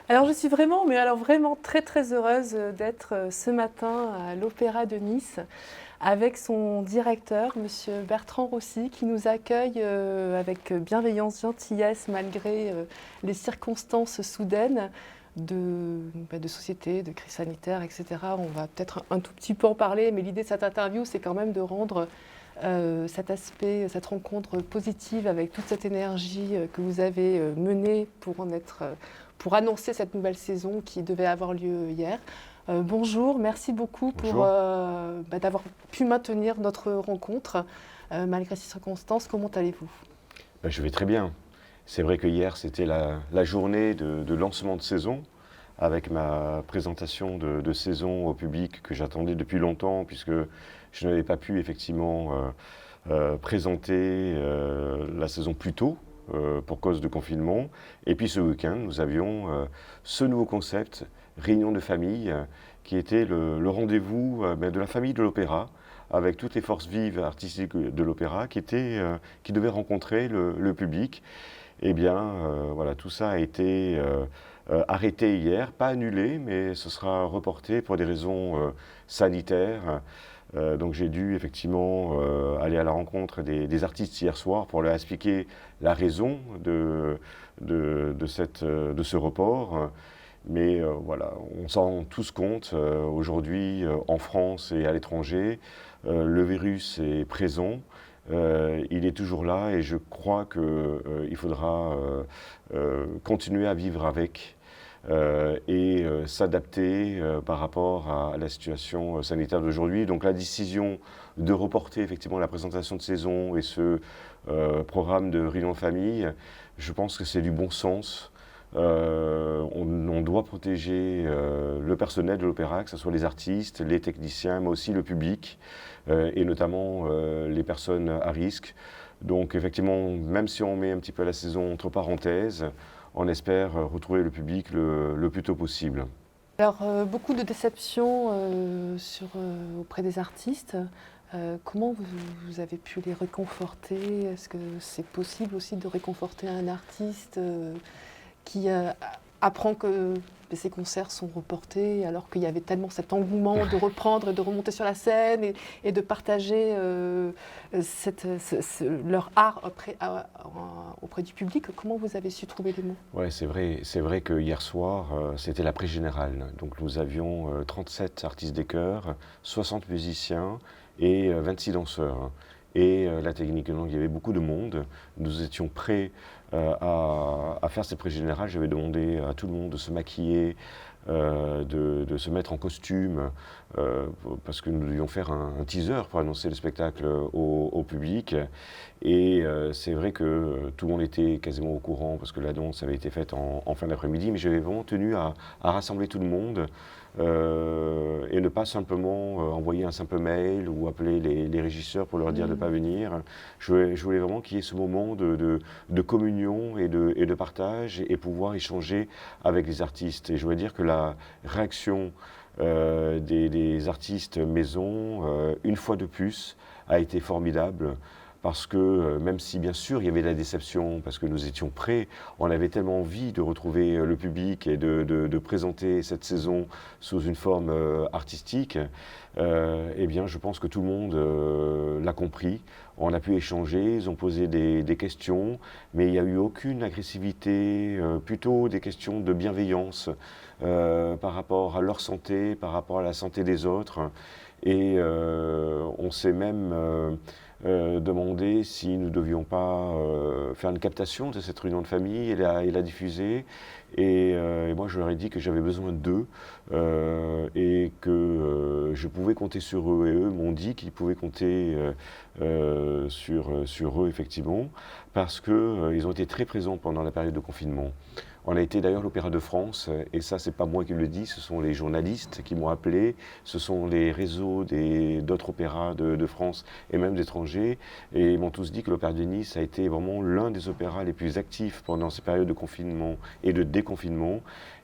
Alors je suis vraiment, mais alors vraiment très très heureuse d'être ce matin à l'Opéra de Nice avec son directeur, Monsieur Bertrand Rossi, qui nous accueille avec bienveillance, gentillesse, malgré les circonstances soudaines de société, de crise sanitaire, etc. On va peut-être un tout petit peu en parler, mais l'idée de cette interview, c'est quand même de rendre cet aspect, cette rencontre positive avec toute cette énergie que vous avez menée pour annoncer cette nouvelle saison qui devait avoir lieu hier. Bonjour, merci beaucoup Bonjour. d'avoir pu maintenir notre rencontre malgré ces circonstances. Comment allez-vous? Je vais très bien. C'est vrai que hier, c'était la journée de lancement de saison, avec ma présentation de saison au public que j'attendais depuis longtemps, puisque je n'avais pas pu effectivement présenter la saison plus tôt, pour cause de confinement. Et puis ce week-end, nous avions ce nouveau concept, réunion de famille, qui était le rendez-vous de la famille de l'opéra, avec toutes les forces vives artistiques de l'opéra qui devaient rencontrer le public. Eh bien, voilà, tout ça a été arrêté hier, pas annulé, mais ce sera reporté pour des raisons sanitaires. Donc j'ai dû effectivement aller à la rencontre des artistes hier soir pour leur expliquer la raison de ce report. Mais voilà, on s'en rend tous compte aujourd'hui en France et à l'étranger. Le virus est présent, il est toujours là et je crois qu'il faudra continuer à vivre avec et s'adapter par rapport à la situation sanitaire d'aujourd'hui. Donc la décision de reporter effectivement la présentation de saison et ce programme de réunion de famille, je pense que c'est du bon sens. On doit protéger le personnel de l'opéra, que ce soit les artistes, les techniciens, mais aussi le public, et notamment les personnes à risque. Donc effectivement, même si on met un petit peu la saison entre parenthèses, on espère retrouver le public le plus tôt possible. Alors beaucoup de déceptions auprès des artistes. Comment vous avez pu les réconforter? Est-ce que c'est possible aussi de réconforter un artiste qui apprend que ses concerts sont reportés alors qu'il y avait tellement cet engouement de reprendre et de remonter sur la scène et de partager leur art auprès du public? Comment vous avez su trouver les mots? Ouais, c'est vrai que hier soir, c'était la pré-générale. Donc nous avions 37 artistes des chœurs, 60 musiciens et 26 danseurs. Et la technique, donc il y avait beaucoup de monde. Nous étions prêts à faire ces pré-générales. J'avais demandé à tout le monde de se maquiller, de se mettre en costume, parce que nous devions faire un teaser pour annoncer le spectacle au public. Et c'est vrai que tout le monde était quasiment au courant, parce que l'annonce avait été faite en fin d'après-midi, mais j'avais vraiment tenu à rassembler tout le monde. Et ne pas simplement envoyer un simple mail ou appeler les régisseurs pour leur dire de ne pas venir. Je voulais vraiment qu'il y ait ce moment de communion et de partage et pouvoir échanger avec les artistes. Et je voulais dire que la réaction des artistes maison, une fois de plus, a été formidable. Parce que même si bien sûr il y avait de la déception, parce que nous étions prêts, on avait tellement envie de retrouver le public et de présenter cette saison sous une forme artistique, eh bien je pense que tout le monde l'a compris. On a pu échanger, ils ont posé des questions, mais il n'y a eu aucune agressivité, plutôt des questions de bienveillance par rapport à leur santé, par rapport à la santé des autres. Et on s'est même demandé si nous ne devions pas faire une captation de cette réunion de famille et la diffuser. Et moi, je leur ai dit que j'avais besoin d'eux et que je pouvais compter sur eux. Et eux m'ont dit qu'ils pouvaient compter sur eux, effectivement, parce qu'ils ont été très présents pendant la période de confinement. On a été d'ailleurs à l'Opéra de France, et ça, c'est pas moi qui le dis, ce sont les journalistes qui m'ont appelé, ce sont les réseaux d'autres opéras de France et même d'étrangers, et ils m'ont tous dit que l'Opéra de Nice a été vraiment l'un des opéras les plus actifs pendant ces périodes de confinement et de déconfinement.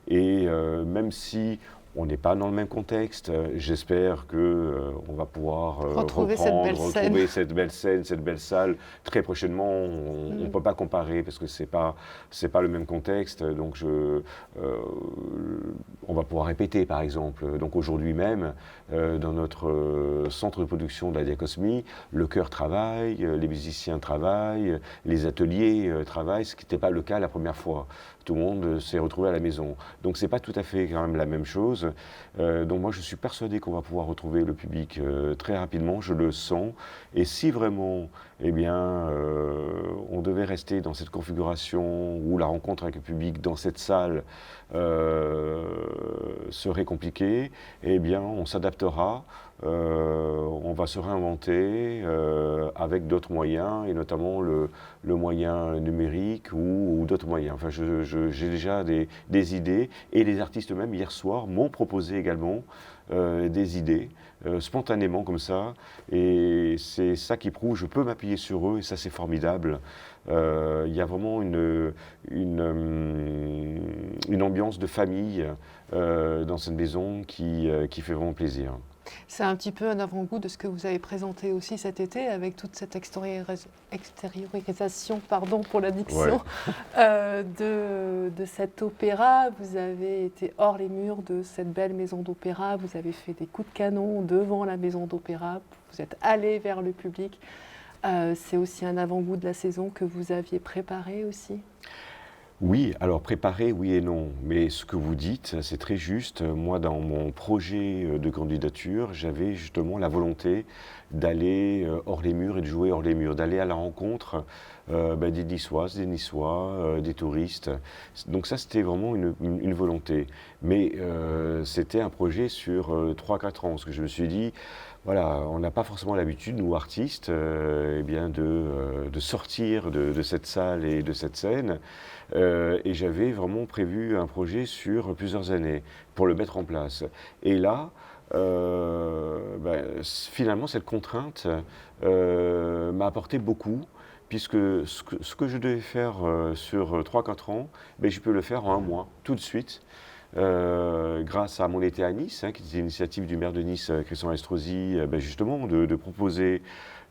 Et même si On n'est pas dans le même contexte. J'espère que on va pouvoir Retrouver retrouver cette belle scène, cette belle salle très prochainement. On ne peut pas comparer parce que c'est pas le même contexte. Donc on va pouvoir répéter par exemple. Donc aujourd'hui même, dans notre centre de production de la Diacosmie, le chœur travaille, les musiciens travaillent, les ateliers travaillent, ce qui n'était pas le cas la première fois. Tout le monde s'est retrouvé à la maison. Donc c'est pas tout à fait quand même la même chose. Donc moi je suis persuadé qu'on va pouvoir retrouver le public très rapidement, je le sens. Et si vraiment, eh bien, on devait rester dans cette configuration où la rencontre avec le public dans cette salle serait compliquée, eh bien on s'adaptera. On va se réinventer avec d'autres moyens, et notamment le moyen numérique ou d'autres moyens. Enfin, j'ai déjà des idées, et les artistes même hier soir m'ont proposé également des idées, spontanément comme ça, et c'est ça qui prouve, je peux m'appuyer sur eux, et ça c'est formidable. Il y a vraiment une ambiance de famille dans cette maison qui fait vraiment plaisir. C'est un petit peu un avant-goût de ce que vous avez présenté aussi cet été avec toute cette extériorisation, pardon pour l'addiction, de cet opéra. Vous avez été hors les murs de cette belle maison d'opéra, vous avez fait des coups de canon devant la maison d'opéra, vous êtes allé vers le public. C'est aussi un avant-goût de la saison que vous aviez préparé aussi? Oui, alors préparer, oui et non. Mais ce que vous dites, c'est très juste. Moi, dans mon projet de candidature, j'avais justement la volonté d'aller hors les murs et de jouer hors les murs, d'aller à la rencontre des Niçoises, des Niçois, des touristes. Donc ça, c'était vraiment une volonté. Mais c'était un projet sur 3-4 ans, parce que je me suis dit, voilà, on n'a pas forcément l'habitude, nous artistes, eh bien de sortir de cette salle et de cette scène. Et j'avais vraiment prévu un projet sur plusieurs années pour le mettre en place. Et là, finalement, cette contrainte m'a apporté beaucoup, puisque ce que je devais faire sur 3-4 ans, je peux le faire en un mois, tout de suite. Grâce à mon été à Nice, qui était l'initiative du maire de Nice, Christian Estrosi, justement de proposer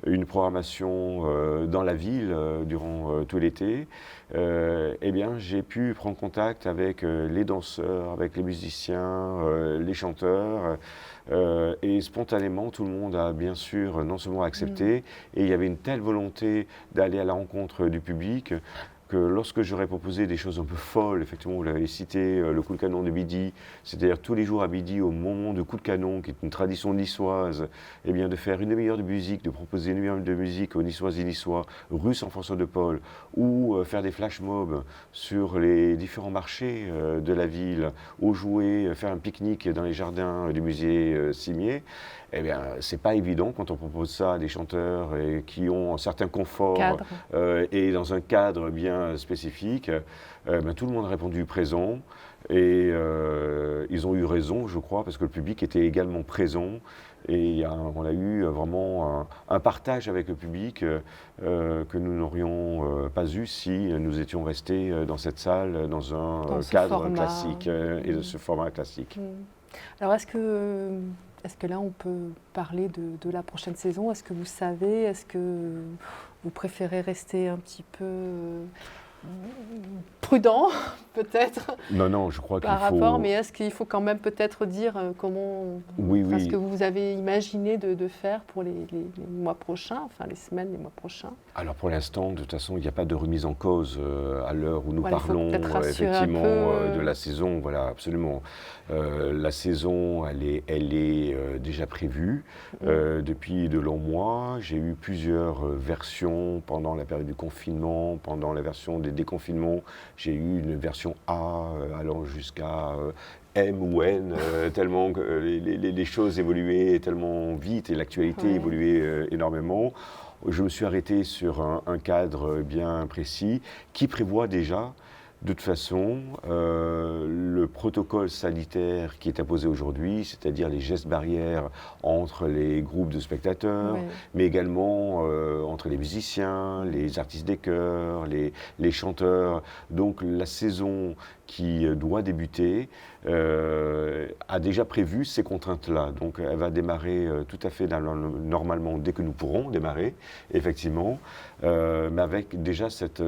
une programmation dans la ville durant tout l'été, j'ai pu prendre contact avec les danseurs, avec les musiciens, les chanteurs, et spontanément tout le monde a bien sûr non seulement accepté, et il y avait une telle volonté d'aller à la rencontre du public que lorsque j'aurais proposé des choses un peu folles, effectivement, vous l'avez cité, le coup de canon de midi, c'est-à-dire tous les jours à midi, au moment du coup de canon, qui est une tradition niçoise, de faire une demi-heure de musique, de proposer une demi-heure de musique aux Niçoises et Niçois, rue Saint-François-de-Paul, ou faire des flash mobs sur les différents marchés de la ville, ou jouer, faire un pique-nique dans les jardins du musée Cimier. C'est pas évident quand on propose ça à des chanteurs qui ont un certain confort et dans un cadre bien spécifique. Tout le monde a répondu présent, et ils ont eu raison, je crois, parce que le public était également présent, et on a eu vraiment un partage avec le public que nous n'aurions pas eu si nous étions restés dans cette salle, dans un cadre classique et de ce format classique. Alors est-ce que là, on peut parler de la prochaine saison? Est-ce que vous savez? Est-ce que vous préférez rester un petit peu prudent, peut-être? Non, je crois qu'il faut... Mais est-ce qu'il faut quand même peut-être dire comment... ce que vous avez imaginé de faire pour les mois prochains, enfin les semaines, les mois prochains? Alors pour l'instant, de toute façon, il n'y a pas de remise en cause à l'heure où nous parlons effectivement de la saison. Voilà, absolument. La saison, elle est déjà prévue depuis de longs mois. J'ai eu plusieurs versions pendant la période du confinement, pendant la version des déconfinements. J'ai eu une version A allant jusqu'à M ou N, tellement que les choses évoluaient tellement vite et l'actualité évoluait énormément. Je me suis arrêté sur un cadre bien précis qui prévoit déjà, de toute façon, le protocole sanitaire qui est imposé aujourd'hui, c'est-à-dire les gestes barrières entre les groupes de spectateurs, mais également entre les musiciens, les artistes des chœurs, les chanteurs. Donc la saison qui doit débuter a déjà prévu ces contraintes-là. Donc elle va démarrer tout à fait normalement dès que nous pourrons démarrer, effectivement, mais avec déjà cette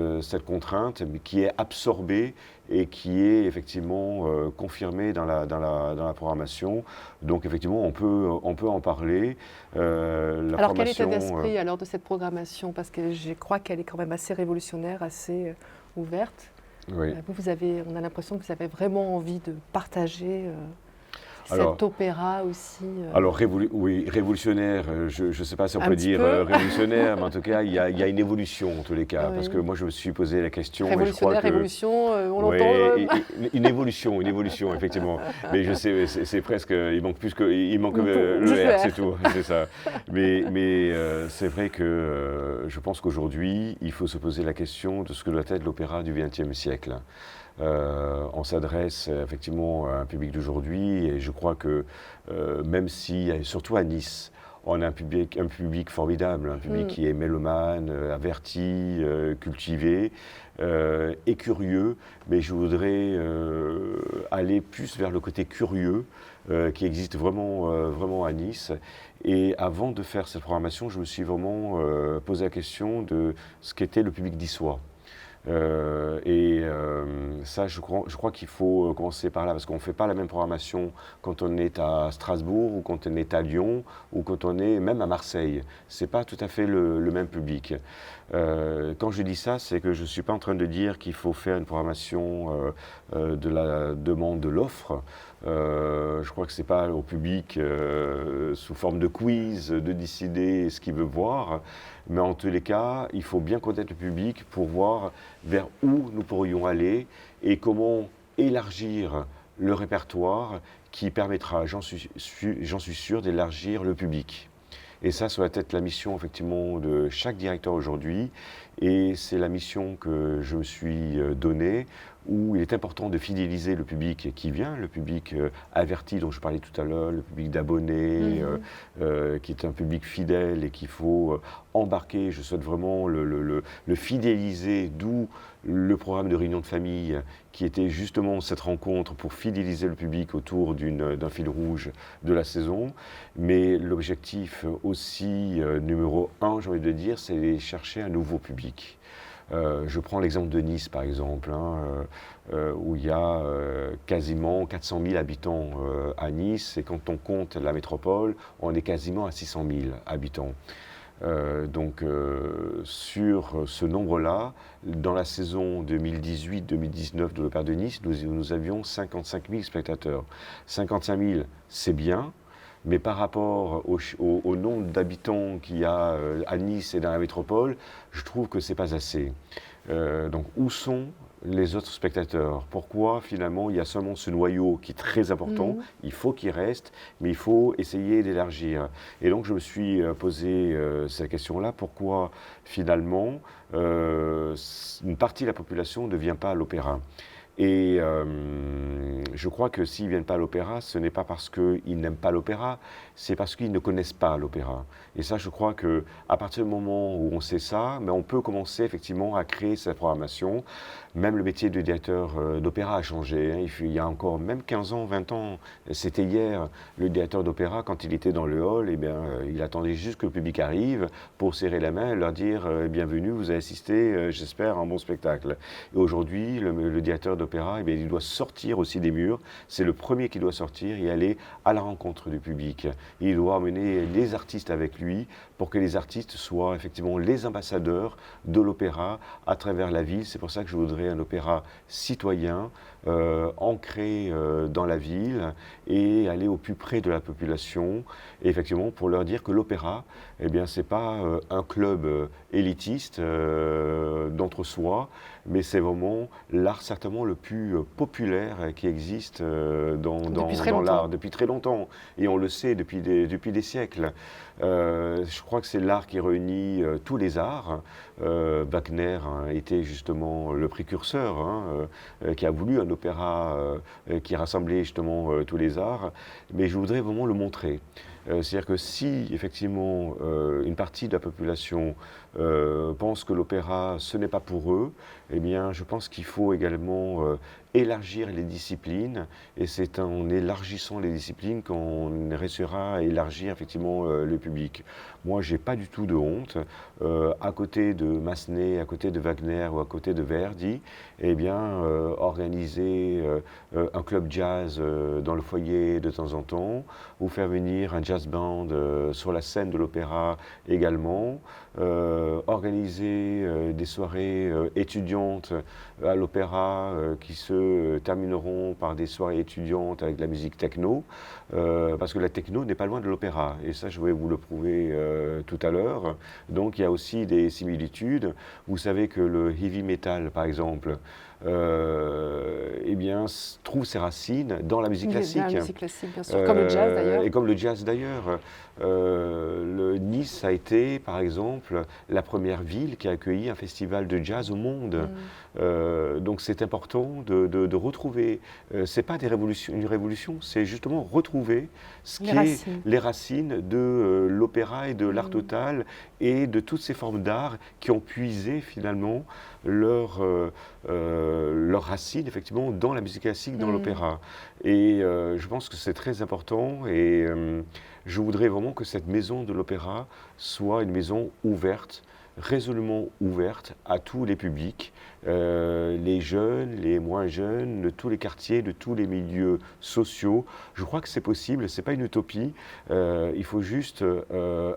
contrainte qui est absorbée et qui est effectivement confirmée dans la programmation. Donc effectivement, on peut en parler. Alors quel était l'esprit alors de cette programmation? Parce que je crois qu'elle est quand même assez révolutionnaire, assez ouverte. Oui. On a l'impression que vous avez vraiment envie de partager cet opéra aussi. Alors, oui, révolutionnaire, je ne sais pas si on peut dire révolutionnaire, mais en tout cas, il y a une évolution en tous les cas, parce que moi, je me suis posé la question. Révolutionnaire, révolution, on l'entend. Une évolution, effectivement. Mais je sais, c'est presque, il manque le R, c'est tout, c'est ça. Mais c'est vrai que je pense qu'aujourd'hui, il faut se poser la question de ce que doit être l'opéra du XXe siècle. On s'adresse effectivement à un public d'aujourd'hui et je crois que même si, surtout à Nice, on a un public formidable, un public qui est mélomane, averti, cultivé et curieux, mais je voudrais aller plus vers le côté curieux qui existe vraiment à Nice. Et avant de faire cette programmation, je me suis vraiment posé la question de ce qu'était le public niçois. Ça, je crois qu'il faut commencer par là, parce qu'on ne fait pas la même programmation quand on est à Strasbourg, ou quand on est à Lyon, ou quand on est même à Marseille. Ce n'est pas tout à fait le même public. Quand je dis ça, c'est que je ne suis pas en train de dire qu'il faut faire une programmation de la demande de l'offre. Je crois que ce n'est pas au public, sous forme de quiz, de décider ce qu'il veut voir. Mais en tous les cas, il faut bien connaître le public pour voir vers où nous pourrions aller et comment élargir le répertoire qui permettra, j'en suis sûr, d'élargir le public. Et ça doit être la mission effectivement de chaque directeur aujourd'hui. Et c'est la mission que je me suis donnée, où il est important de fidéliser le public qui vient, le public averti dont je parlais tout à l'heure, le public d'abonnés, qui est un public fidèle et qu'il faut embarquer. Je souhaite vraiment le fidéliser, d'où le programme de réunion de famille, qui était justement cette rencontre pour fidéliser le public autour d'un fil rouge de la saison. Mais l'objectif aussi numéro 1, j'ai envie de dire, c'est chercher un nouveau public. Je prends l'exemple de Nice, par exemple, où il y a quasiment 400 000 habitants à Nice, et quand on compte la métropole, on est quasiment à 600 000 habitants. Sur ce nombre-là, dans la saison 2018-2019 de l'Opéra de Nice, nous avions 55 000 spectateurs. 55 000, c'est bien, mais par rapport au nombre d'habitants qu'il y a à Nice et dans la métropole, je trouve que ce n'est pas assez. Donc où sont les autres spectateurs? Pourquoi finalement il y a seulement ce noyau qui est très important? Il faut qu'il reste, mais il faut essayer d'élargir. Et donc je me suis posé cette question-là. Pourquoi finalement une partie de la population ne vient pas à l'opéra? Et je crois que s'ils ne viennent pas à l'opéra, ce n'est pas parce qu'ils n'aiment pas l'opéra, c'est parce qu'ils ne connaissent pas l'opéra. Et ça, je crois qu'à partir du moment où on sait ça, mais on peut commencer effectivement à créer cette programmation. Même le métier de directeur d'opéra a changé. Hein. Il y a encore même 15 ans, 20 ans, c'était hier, le directeur d'opéra, quand il était dans le hall, eh bien, il attendait juste que le public arrive pour serrer la main et leur dire bienvenue, vous avez assisté, j'espère, à un bon spectacle. Et aujourd'hui, le directeur d'opéra, eh bien, il doit sortir aussi des murs. C'est le premier qui doit sortir et aller à la rencontre du public. Il doit amener les artistes avec lui pour que les artistes soient effectivement les ambassadeurs de l'opéra à travers la ville. C'est pour ça que je voudrais un opéra citoyen, ancré dans la ville et aller au plus près de la population. Et effectivement, pour leur dire que l'opéra, eh bien, c'est pas un club élitiste d'entre-soi, mais c'est vraiment l'art certainement le plus populaire qui existe dans l'art depuis très longtemps. Et on le sait depuis des siècles. Je crois que c'est l'art qui réunit tous les arts. Wagner était justement le précurseur, qui a voulu un opéra qui rassemblait justement tous les arts. Mais je voudrais vraiment le montrer. C'est-à-dire que si effectivement une partie de la population pense que l'opéra, ce n'est pas pour eux, eh bien je pense qu'il faut également élargir les disciplines, et c'est en élargissant les disciplines qu'on réussira à élargir effectivement le public. Moi, j'ai pas du tout de honte. À côté de Massenet, à côté de Wagner ou à côté de Verdi, eh bien, organiser un club jazz dans le foyer de temps en temps, ou faire venir un jazz band sur la scène de l'opéra également, organiser des soirées étudiantes à l'opéra qui se termineront par des soirées étudiantes avec de la musique techno, parce que la techno n'est pas loin de l'opéra, et ça je vais vous le prouver tout à l'heure. Donc il y a aussi des similitudes. Vous savez que le heavy metal, par exemple, eh bien, trouve ses racines dans la musique classique. Dans la musique classique, bien sûr, comme le jazz d'ailleurs. Et comme le jazz d'ailleurs. Nice a été, par exemple, la première ville qui a accueilli un festival de jazz au monde. Donc c'est important de retrouver, c'est pas une révolution, c'est justement retrouver les racines de l'opéra et de l'art total, et de toutes ces formes d'art qui ont puisé finalement leurs racines effectivement dans la musique classique, dans l'opéra. Et je pense que c'est très important, et je voudrais vraiment que cette maison de l'opéra soit une maison ouverte, résolument ouverte à tous les publics, les jeunes, les moins jeunes, de tous les quartiers, de tous les milieux sociaux. Je crois que c'est possible, c'est pas une utopie. Il faut juste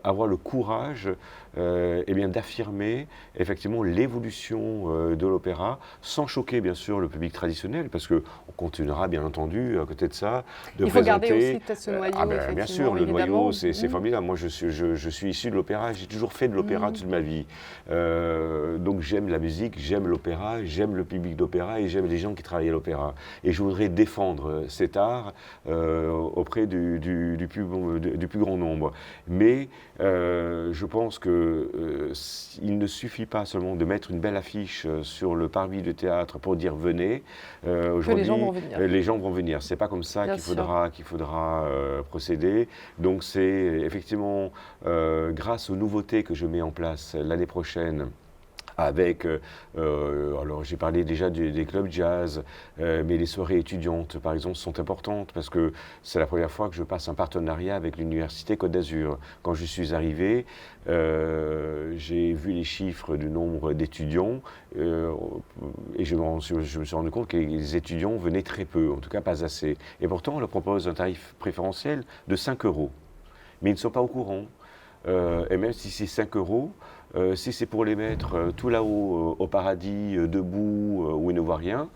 avoir le courage eh bien, d'affirmer effectivement l'évolution de l'opéra, sans choquer bien sûr le public traditionnel, parce qu'on continuera bien entendu à côté de ça de Il faut présenter. Garder aussi peut-être ce noyau. Bien sûr, le noyau, c'est formidable. Moi, je suis issu de l'opéra, j'ai toujours fait de l'opéra toute ma vie. Donc j'aime la musique, j'aime l'opéra, j'aime le public d'opéra, et j'aime les gens qui travaillent à l'opéra. Et je voudrais défendre cet art auprès du plus grand nombre. Mais je pense qu'il ne suffit pas seulement de mettre une belle affiche sur le parvis de théâtre pour dire venez. Aujourd'hui, les gens vont venir. C'est pas comme ça qu'il faudra procéder. Donc c'est effectivement grâce aux nouveautés que je mets en place l'année prochaine, avec, alors j'ai parlé déjà des clubs jazz, mais les soirées étudiantes par exemple sont importantes, parce que c'est la première fois que je passe un partenariat avec l'Université Côte d'Azur. Quand je suis arrivé, j'ai vu les chiffres du nombre d'étudiants, et je me suis rendu compte que les étudiants venaient très peu, en tout cas pas assez. Et pourtant on leur propose un tarif préférentiel de 5 €. Mais ils ne sont pas au courant. Et même si c'est 5 €, si c'est pour les mettre tout là-haut au paradis, debout, où ils ne voient rien,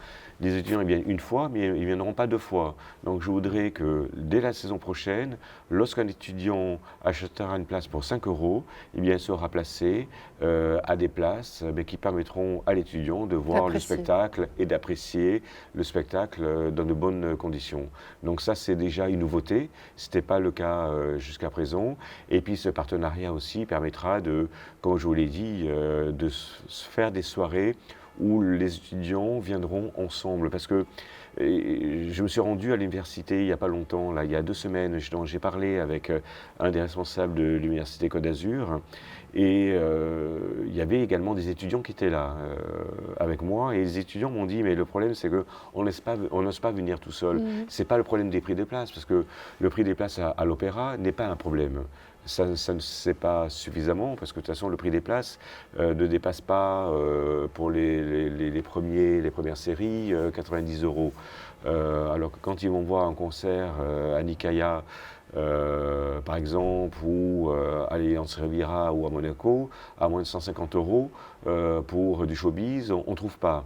les étudiants ils viennent une fois, mais ils ne viendront pas deux fois. Donc je voudrais que dès la saison prochaine, lorsqu'un étudiant achètera une place pour 5 €, eh bien, il sera placé à des places qui permettront à l'étudiant de voir le spectacle et d'apprécier le spectacle dans de bonnes conditions. Donc ça, c'est déjà une nouveauté. Ce n'était pas le cas jusqu'à présent. Et puis ce partenariat aussi permettra de, comme je vous l'ai dit, de faire des soirées où les étudiants viendront ensemble. Parce que je me suis rendu à l'université il n'y a pas longtemps, là, il y a 2 semaines, j'ai parlé avec un des responsables de l'Université Côte d'Azur, et il y avait également des étudiants qui étaient là avec moi, et les étudiants m'ont dit, mais le problème c'est qu'on n'ose pas venir tout seul. C'est pas le problème des prix des places, parce que le prix des places à l'opéra n'est pas un problème. Ça ne sait pas suffisamment, parce que de toute façon le prix des places ne dépasse pas pour les premières séries 90 €. Alors que quand ils vont voir un concert à Nicaïa, par exemple, ou à l'Alliance Riviera ou à Monaco, à moins de 150 € pour du showbiz, on ne trouve pas.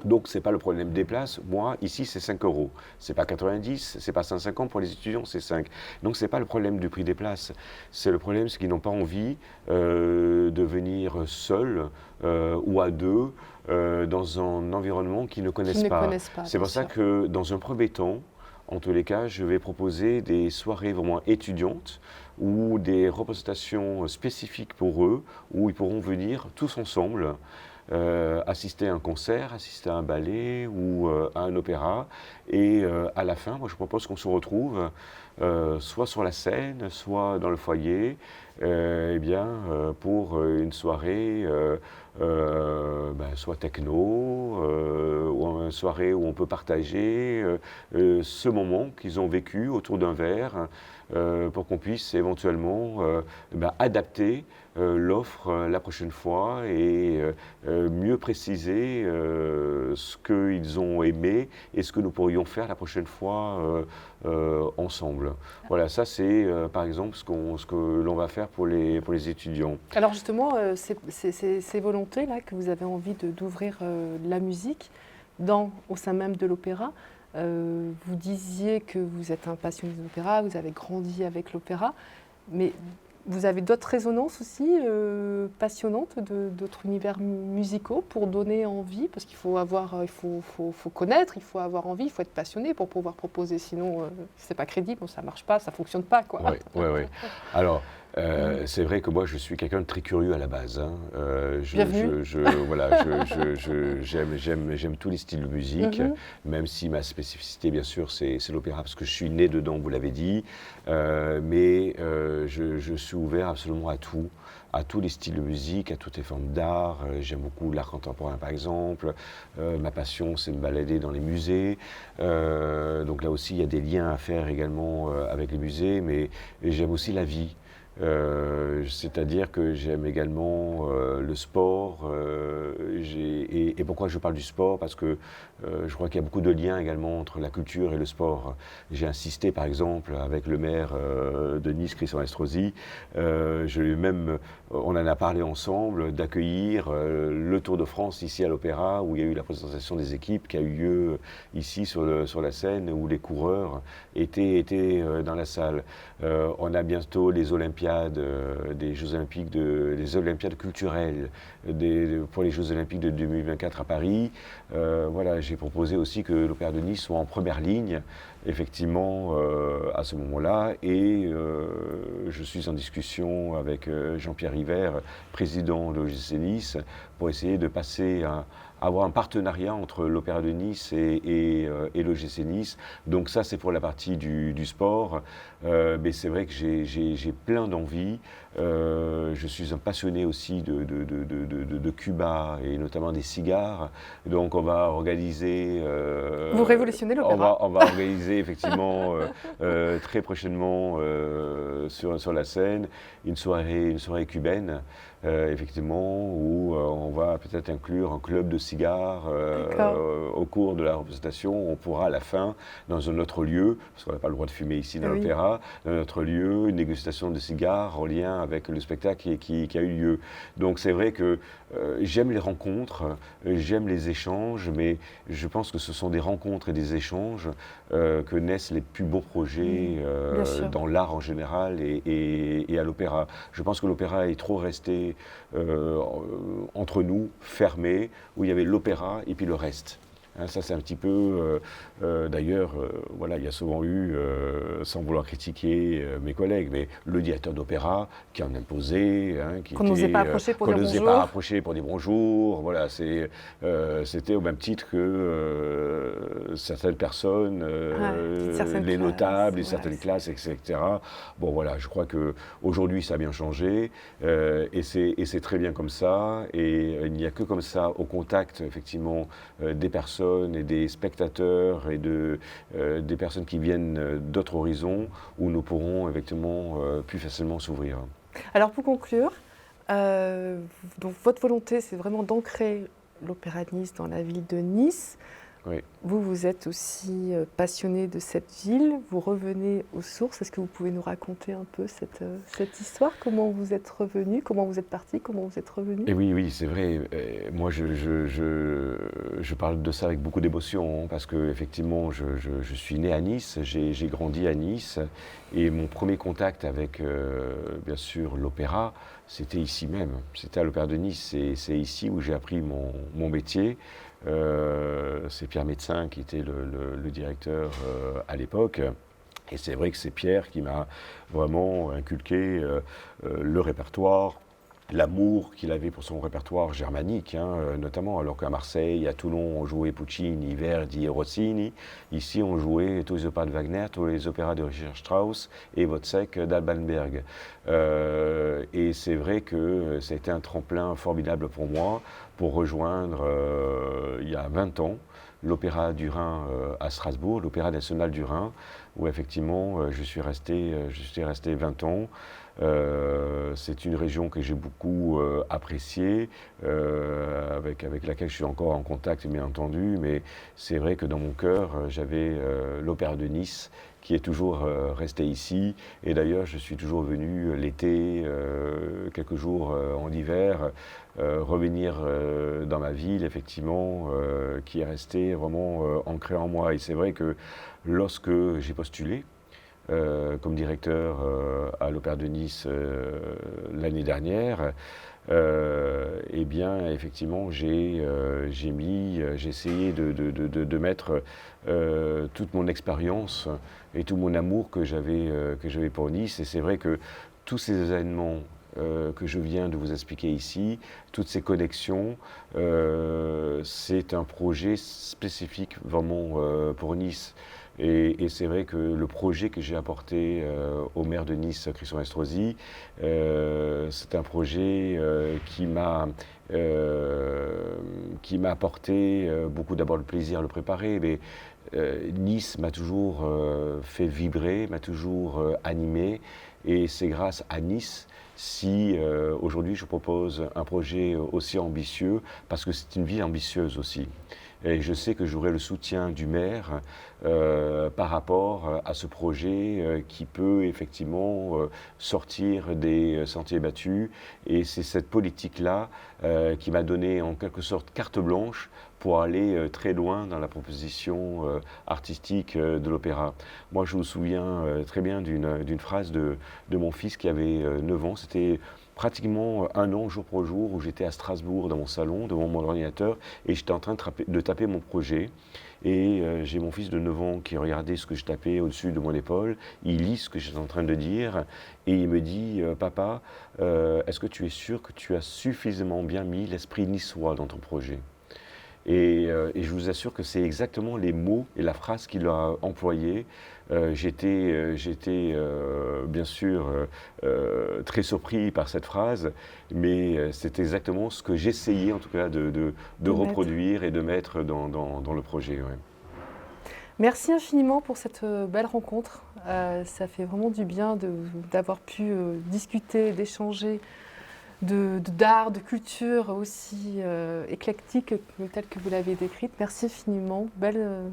Donc ce n'est pas le problème des places. Moi, ici, c'est 5 €. Ce n'est pas 90, ce n'est pas 150 pour les étudiants, c'est 5. Donc ce n'est pas le problème du prix des places. C'est le problème, c'est qu'ils n'ont pas envie de venir seuls ou à deux dans un environnement qu'ils ne connaissent pas. C'est pour ça que dans un premier temps, en tous les cas, je vais proposer des soirées vraiment étudiantes ou des représentations spécifiques pour eux, où ils pourront venir tous ensemble. Assister à un concert, assister à un ballet ou à un opéra. Et à la fin, moi je propose qu'on se retrouve soit sur la scène, soit dans le foyer, pour une soirée soit techno, ou une soirée où on peut partager ce moment qu'ils ont vécu autour d'un verre, pour qu'on puisse éventuellement adapter l'offre la prochaine fois et mieux préciser ce qu'ils ont aimé et ce que nous pourrions faire la prochaine fois ensemble. Voilà, ça c'est par exemple ce que l'on va faire pour les étudiants. Alors justement, ces volontés-là que vous avez envie d'ouvrir la musique au sein même de l'opéra, vous disiez que vous êtes un passionné de l'opéra, vous avez grandi avec l'opéra, mais vous avez d'autres résonances aussi passionnantes d'autres univers musicaux pour donner envie, parce qu'il faut faut connaître, il faut avoir envie, il faut être passionné pour pouvoir proposer, sinon c'est pas crédible, ça marche pas, ça fonctionne pas, quoi. Oui. Alors, c'est vrai que moi je suis quelqu'un de très curieux à la base. Hein. Bienvenue. J'aime tous les styles de musique, même si ma spécificité bien sûr c'est l'opéra parce que je suis né dedans, vous l'avez dit, mais je suis ouvert absolument à tous les styles de musique, à toutes les formes d'art. J'aime beaucoup l'art contemporain par exemple. Ma passion c'est de me balader dans les musées. Donc là aussi il y a des liens à faire également avec les musées, mais j'aime aussi la vie. C'est-à-dire que j'aime également le sport. Et pourquoi je parle du sport? Parce que je crois qu'il y a beaucoup de liens également entre la culture et le sport. J'ai insisté par exemple avec le maire de Nice, Christian Estrosi. On en a parlé ensemble d'accueillir le Tour de France ici à l'Opéra, où il y a eu la présentation des équipes qui a eu lieu ici sur la scène, où les coureurs étaient dans la salle. On a bientôt les Olympiades, des Jeux Olympiques, les Olympiades culturelles pour les Jeux Olympiques de 2024 à Paris. Voilà, j'ai proposé aussi que l'Opéra de Nice soit en première ligne, effectivement, à ce moment-là. Et je suis en discussion avec Jean-Pierre River, président de l'OGC Nice, pour essayer de passer avoir un partenariat entre l'Opéra de Nice et l'OGC Nice. Donc ça, c'est pour la partie du sport. Mais c'est vrai que j'ai plein d'envies. Je suis un passionné aussi de Cuba et notamment des cigares. Donc on va organiser... Vous révolutionnez l'opéra. On va organiser effectivement très prochainement sur la scène une soirée cubaine. Effectivement, où on va peut-être inclure un club de cigares au cours de la représentation. On pourra à la fin, dans un autre lieu, parce qu'on n'a pas le droit de fumer ici dans l'opéra, dans un autre lieu, une dégustation de cigares en lien avec le spectacle qui a eu lieu. Donc c'est vrai que j'aime les rencontres, j'aime les échanges, mais je pense que ce sont des rencontres et des échanges que naissent les plus beaux projets dans l'art en général et à l'opéra. Je pense que l'opéra est trop resté entre nous, fermé, où il y avait l'opéra et puis le reste. Hein, ça c'est un petit peu, d'ailleurs, voilà, il y a souvent eu, sans vouloir critiquer mes collègues, mais le directeur d'opéra qui en imposait, qu'on n'osait pas approcher pour dire bonjour. Qu'on n'osait pas approcher pour dire bonjour. Voilà, c'était au même titre que certaines personnes, les notables, et certaines classes, etc. Bon voilà, je crois que aujourd'hui ça a bien changé et c'est très bien comme ça. Et il n'y a que comme ça, au contact effectivement des personnes et des spectateurs et des personnes qui viennent d'autres horizons où nous pourrons effectivement plus facilement s'ouvrir. Alors pour conclure, donc votre volonté c'est vraiment d'ancrer l'Opéra de Nice dans la ville de Nice. Oui. Vous êtes aussi passionné de cette ville, vous revenez aux sources. Est-ce que vous pouvez nous raconter un peu cette histoire? Comment vous êtes revenu? Comment vous êtes parti? Comment vous êtes revenu? Et oui, c'est vrai. Moi, je parle de ça avec beaucoup d'émotion, parce que effectivement, je suis né à Nice, j'ai grandi à Nice, et mon premier contact avec, bien sûr, l'opéra, c'était ici même. C'était à l'Opéra de Nice. C'est ici où j'ai appris mon métier. C'est Pierre Médecin qui était le directeur à l'époque. Et c'est vrai que c'est Pierre qui m'a vraiment inculqué le répertoire, l'amour qu'il avait pour son répertoire germanique, notamment, alors qu'à Marseille, à Toulon, on jouait Puccini, Verdi et Rossini. Ici, on jouait tous les opéras de Wagner, tous les opéras de Richard Strauss et Wozzeck d'Alban Berg. Et c'est vrai que ça a été un tremplin formidable pour moi pour rejoindre, il y a 20 ans, l'Opéra du Rhin à Strasbourg, l'Opéra national du Rhin, où effectivement je suis resté 20 ans. C'est une région que j'ai beaucoup appréciée, avec laquelle je suis encore en contact, bien entendu, mais c'est vrai que dans mon cœur, j'avais l'Opéra de Nice, qui est toujours resté ici. Et d'ailleurs, je suis toujours venu l'été, quelques jours en hiver, revenir dans ma ville, effectivement, qui est restée vraiment ancrée en moi. Et c'est vrai que lorsque j'ai postulé, comme directeur à l'Opéra de Nice l'année dernière, eh bien, effectivement, j'ai essayé de mettre toute mon expérience et tout mon amour que j'avais pour Nice. Et c'est vrai que tous ces événements que je viens de vous expliquer ici, toutes ces connexions, c'est un projet spécifique vraiment pour Nice. Et c'est vrai que le projet que j'ai apporté au maire de Nice, Christian Estrosi, c'est un projet qui m'a apporté beaucoup, d'abord le plaisir à le préparer, mais Nice m'a toujours fait vibrer, m'a toujours animé, et c'est grâce à Nice si aujourd'hui je propose un projet aussi ambitieux, parce que c'est une ville ambitieuse aussi. Et je sais que j'aurai le soutien du maire par rapport à ce projet qui peut effectivement sortir des sentiers battus. Et c'est cette politique-là qui m'a donné en quelque sorte carte blanche pour aller très loin dans la proposition artistique de l'opéra. Moi, je me souviens très bien d'une phrase de mon fils qui avait 9 ans. C'était pratiquement un an, jour pour jour, où j'étais à Strasbourg dans mon salon, devant mon ordinateur, et j'étais en train de taper mon projet. Et j'ai mon fils de 9 ans qui regardait ce que je tapais au-dessus de mon épaule, il lit ce que j'étais en train de dire, et il me dit « Papa, est-ce que tu es sûr que tu as suffisamment bien mis l'esprit niçois dans ton projet ?» Et je vous assure que c'est exactement les mots et la phrase qu'il a employés. J'étais bien sûr très surpris par cette phrase, mais c'est exactement ce que j'essayais en tout cas de reproduire et de mettre dans le projet. Ouais. Merci infiniment pour cette belle rencontre. Ça fait vraiment du bien d'avoir pu discuter, d'échanger d'art, de culture aussi éclectique telle que vous l'avez décrite. Merci infiniment, belle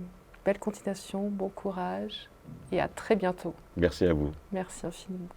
continuation, bon courage et à très bientôt. Merci à vous. Merci infiniment.